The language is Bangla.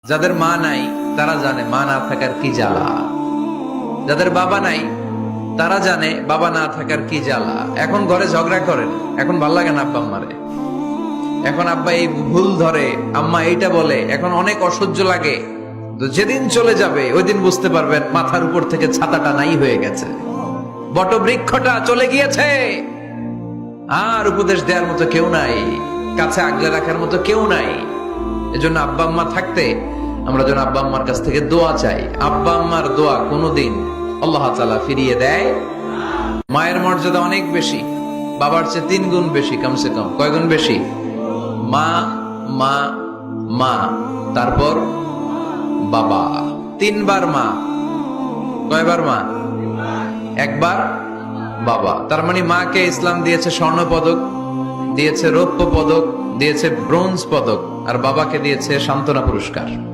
যাদের মা নাই তারা জানে মা না থাকার কি জ্বালা, যাদের বাবা নাই তারা জানে বাবা না থাকার কি জ্বালা। এখন ঘরে ঝগড়া করেন, এখন ভাল লাগে না আব্বা আম্মারে, এখন আব্বা এই ভুল ধরে, আম্মা এইটা বলে, এখন অনেক অসহ্য লাগে। তো যেদিন চলে যাবে ওই দিন বুঝতে পারবেন মাথার উপর থেকে ছাতাটা নাই হয়ে গেছে, বটবৃক্ষটা চলে গিয়েছে, আর উপদেশ দেওয়ার মতো কেউ নাই, কাছে আগলে রাখার মতো কেউ নাই। এজন্য আব্বা আম্মা থাকতে আমরা যেন আব্বা আম্মার কাছ থেকে দোয়া চাই। আব্বা আম্মার দোয়া কোনোদিন আল্লাহ তাআলা ফিরিয়ে দেয়। মায়ের মর্যাদা অনেক বেশি, বাবার চেয়ে 3 গুণ বেশি, কমসে কম। কয় গুণ বেশি? মা মা মা, তারপর বাবা। 3 বার মা। কয়বার মা? একবার বাবা। তার মানে মাকে ইসলাম দিয়েছে স্বর্ণ পদক, দিয়েছে রৌপ্য পদক, দিয়েছে ব্রোঞ্জ পদক, আর বাবাকে দিয়েছে সান্ত্বনা পুরস্কার।